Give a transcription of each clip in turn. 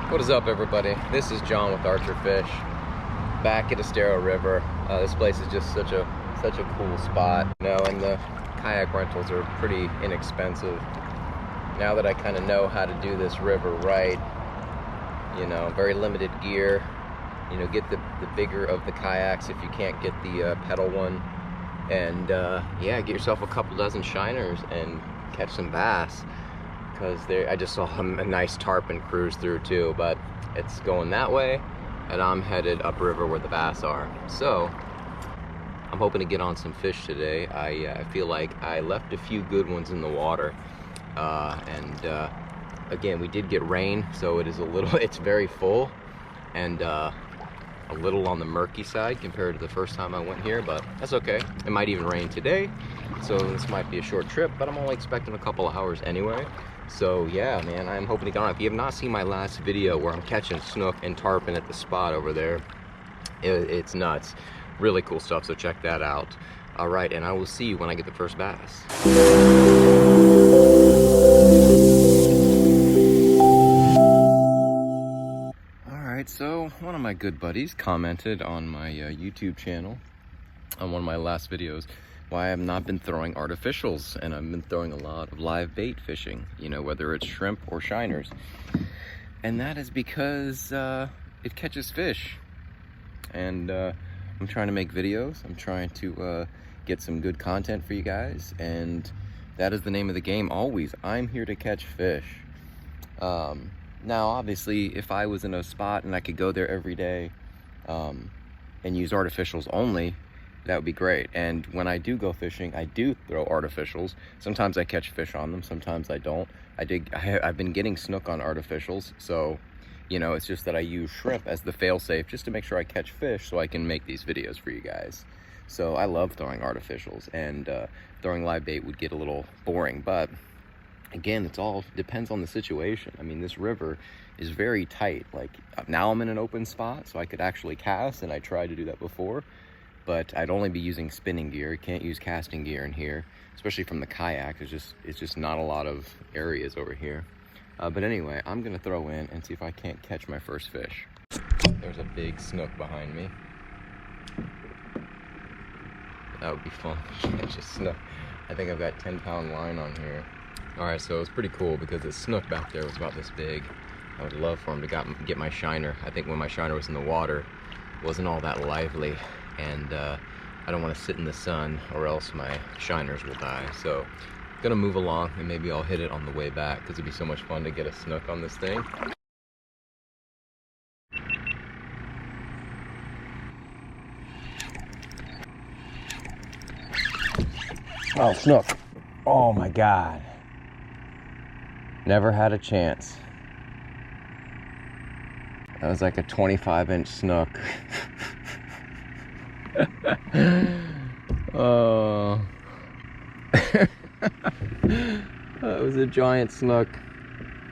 What is up, everybody? This is John with Archer Fish, back at Estero River. This place is just such a cool spot, you know, and the kayak rentals are pretty inexpensive. Now that I kind of know how to do this river right, you know, very limited gear. You know, get the bigger of the kayaks if you can't get the pedal one, and yeah, get yourself a couple dozen shiners and catch some bass. Because I just saw a nice tarpon cruise through too, but it's going that way, and I'm headed upriver where the bass are. So I'm hoping to get on some fish today. I feel like I left a few good ones in the water, and again, we did get rain, so it is it's very full and a little on the murky side compared to the first time I went here, but that's okay. It might even rain today, so this might be a short trip, but I'm only expecting a couple of hours anyway. So yeah, man, I'm hoping to get on. If you have not seen my last video where I'm catching snook and tarpon at the spot over there, it's nuts. Really cool stuff, so check that out. All right, and I will see you when I get the first bass. All right, so one of my good buddies commented on my YouTube channel on one of my last videos why I have not been throwing artificials, and I've been throwing a lot of live bait fishing, you know, whether it's shrimp or shiners. And that is because it catches fish. And I'm trying to make videos. I'm trying to get some good content for you guys, and that is the name of the game always. I'm here to catch fish. Now, obviously, if I was in a spot and I could go there every day and use artificials only, that would be great. And when I do go fishing, I do throw artificials. Sometimes I catch fish on them, sometimes I don't. I've been getting snook on artificials, so you know, it's just that I use shrimp as the fail-safe just to make sure I catch fish so I can make these videos for you guys. So I love throwing artificials, and throwing live bait would get a little boring, but again, it's all depends on the situation. I mean, this river is very tight. Like, now I'm in an open spot, so I could actually cast, and I tried to do that before, but I'd only be using spinning gear. You can't use casting gear in here, especially from the kayak. It's just not a lot of areas over here. But anyway, I'm gonna throw in and see if I can't catch my first fish. There's a big snook behind me. That would be fun to catch a snook. I think I've got 10-pound line on here. All right, so it was pretty cool because the snook back there was about this big. I would love for him to get my shiner. I think when my shiner was in the water, it wasn't all that lively, and I don't want to sit in the sun or else my shiners will die. So I'm gonna move along, and maybe I'll hit it on the way back because it'd be so much fun to get a snook on this thing. Oh, snook. Oh my God. Never had a chance. That was like a 25-inch snook. Oh. That was a giant snook.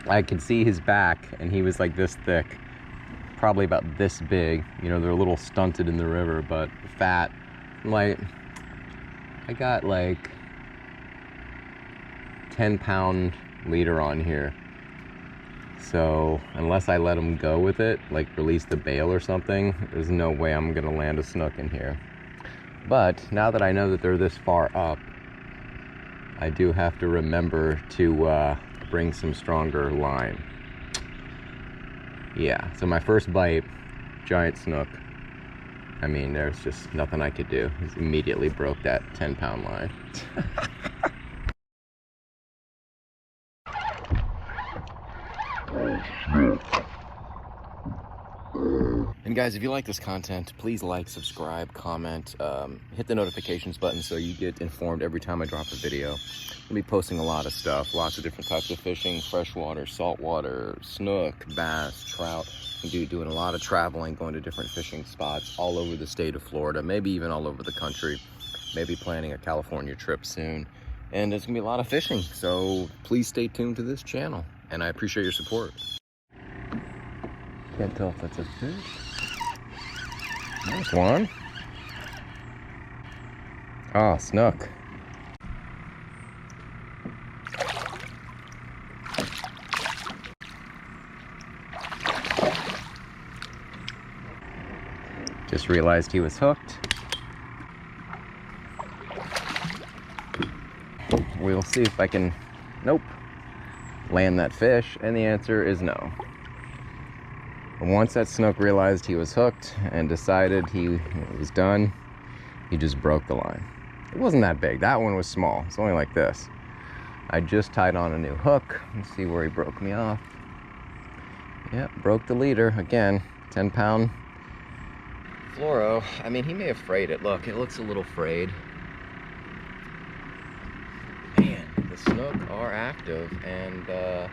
I could see his back, and he was like this thick. Probably about this big. You know, they're a little stunted in the river, but fat. Like, I got like 10-pound leader on here. So unless I let him go with it, like release the bail or something, there's no way I'm gonna land a snook in here. But now that I know that they're this far up, I do have to remember to bring some stronger line. Yeah, so my first bite, giant snook. I mean, there's just nothing I could do. He immediately broke that 10-pound line. And guys, if you like this content, please like, subscribe, comment, hit the notifications button so you get informed every time I drop a video. I'll be posting a lot of stuff, lots of different types of fishing, freshwater, saltwater, snook, bass, trout. I'm doing a lot of traveling, going to different fishing spots all over the state of Florida, maybe even all over the country, maybe planning a California trip soon. And there's gonna be a lot of fishing, so please stay tuned to this channel, and I appreciate your support. Can't tell if that's a fish. Nice one. Ah, snook. Just realized he was hooked. We'll see if I can, nope, land that fish, and the answer is no. Once that snook realized he was hooked and decided he was done, he just broke the line. It wasn't that big. That one was small. It's only like this. I just tied on a new hook. Let's see where he broke me off. Yep, broke the leader. Again, 10-pound fluoro. I mean, he may have frayed it. Look, it looks a little frayed. Man, the snook are active, and I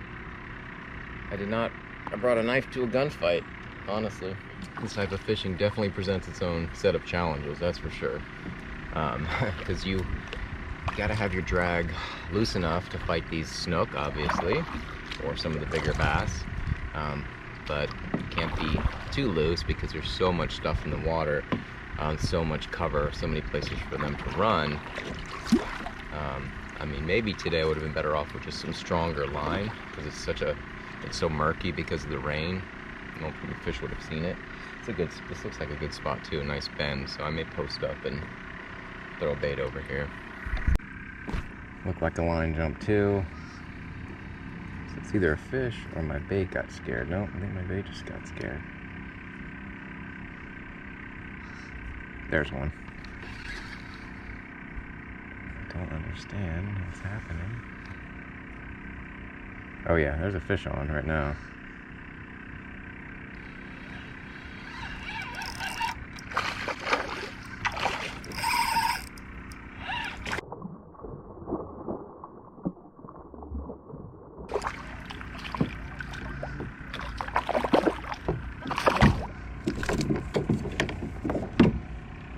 brought a knife to a gunfight, honestly. This type of fishing definitely presents its own set of challenges, that's for sure. Because you gotta have your drag loose enough to fight these snook, obviously, or some of the bigger bass. But you can't be too loose because there's so much stuff in the water, so much cover, so many places for them to run. I mean, maybe today I would have been better off with just some stronger line, because it's so murky because of the rain. No fish would have seen it. This looks like a good spot too, a nice bend, so I may post up and throw a bait over here. Looked like a line jump too. So it's either a fish or my bait got scared. No, I think my bait just got scared. There's one. I don't understand what's happening. Oh yeah, there's a fish on right now.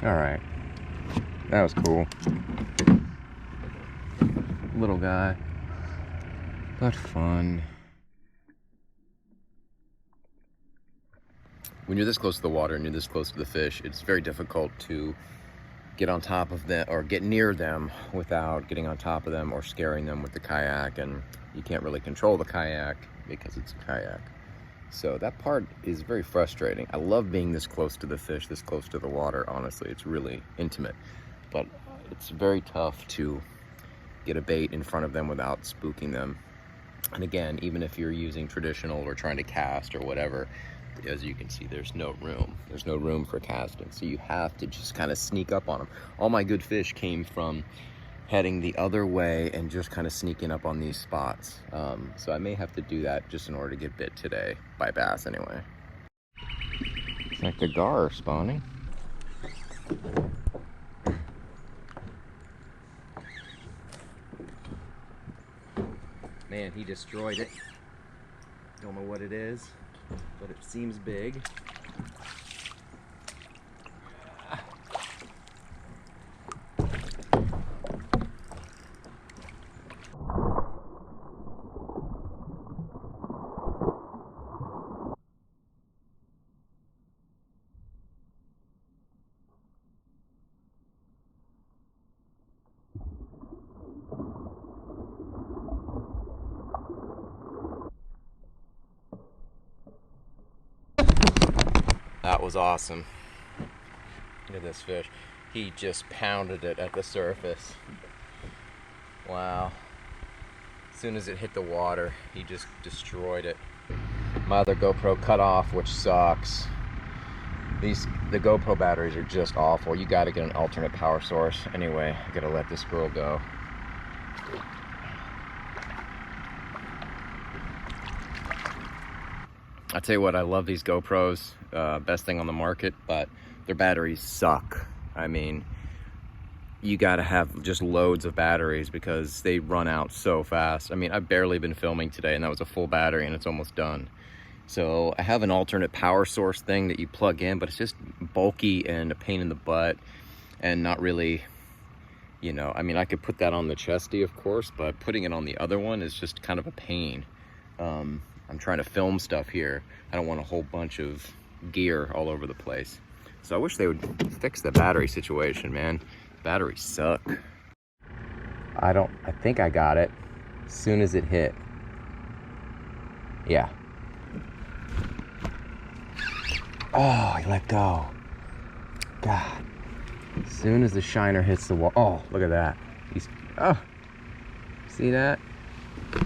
Alright, that was cool. Little guy, but fun. When you're this close to the water and you're this close to the fish, it's very difficult to get on top of them or get near them without getting on top of them or scaring them with the kayak, and you can't really control the kayak because it's a kayak. So that part is very frustrating. I love being this close to the fish, this close to the water, honestly. It's really intimate, but it's very tough to get a bait in front of them without spooking them. And again, even if you're using traditional or trying to cast or whatever, as you can see, there's no room for casting, so you have to just kind of sneak up on them. All my good fish came from heading the other way and just kind of sneaking up on these spots. So I may have to do that just in order to get bit today by bass anyway. It's like the gar are spawning. Man, he destroyed it. Don't know what it is, but it seems big. That was awesome. Look at this fish. He just pounded it at the surface. Wow. As soon as it hit the water, he just destroyed it. My other GoPro cut off, which sucks. The GoPro batteries are just awful. You gotta get an alternate power source. Anyway, I gotta let this girl go. I tell you what, I love these GoPros, best thing on the market, but their batteries suck. I mean, you gotta have just loads of batteries because they run out so fast. I mean, I've barely been filming today and that was a full battery and it's almost done. So I have an alternate power source thing that you plug in, but it's just bulky and a pain in the butt and not really, you know, I mean, I could put that on the chesty, of course, but putting it on the other one is just kind of a pain. I'm trying to film stuff here. I don't want a whole bunch of gear all over the place. So I wish they would fix the battery situation, man. Batteries suck. I think I got it as soon as it hit. Yeah. Oh, he let go. God. As soon as the shiner hits the wall. Oh, look at that. Oh, see that? I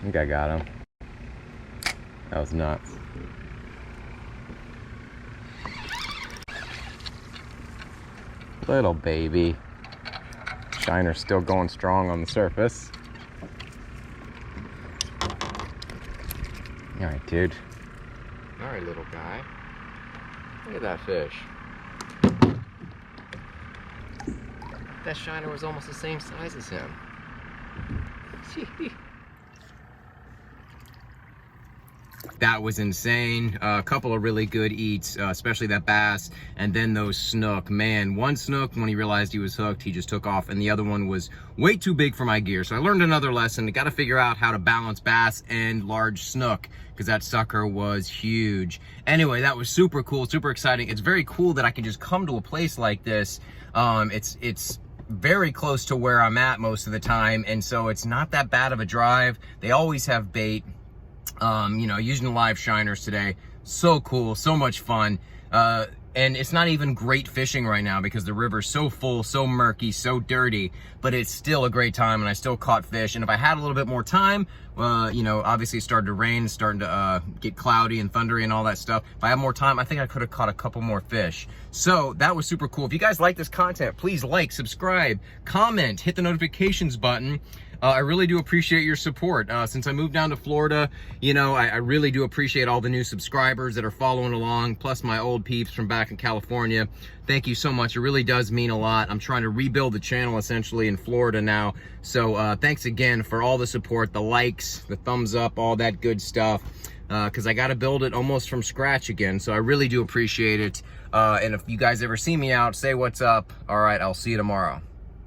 think I got him. That was nuts. Little baby. Shiner's still going strong on the surface. All right, dude. All right, little guy. Look at that fish. That shiner was almost the same size as him. That was insane. A couple of really good eats, especially that bass, and then those snook. Man, one snook, when he realized he was hooked, he just took off, and the other one was way too big for my gear. So I learned another lesson. I got to figure out how to balance bass and large snook, because that sucker was huge. Anyway, that was super cool, super exciting. It's very cool that I can just come to a place like this. It's very close to where I'm at most of the time, and so it's not that bad of a drive. They always have bait. You know, using the live shiners today. So cool, so much fun. And it's not even great fishing right now because the river's so full, so murky, so dirty, but it's still a great time and I still caught fish. And if I had a little bit more time, you know, obviously it started to rain, starting to get cloudy and thundery and all that stuff. If I had more time, I think I could have caught a couple more fish. So that was super cool. If you guys like this content, please like, subscribe, comment, hit the notifications button. I really do appreciate your support. Since I moved down to Florida, you know, I really do appreciate all the new subscribers that are following along, plus my old peeps from back in California. Thank you so much. It really does mean a lot. I'm trying to rebuild the channel essentially in Florida now. So thanks again for all the support, the likes, the thumbs up, all that good stuff. Because I got to build it almost from scratch again. So I really do appreciate it. And if you guys ever see me out, say what's up. All right, I'll see you tomorrow.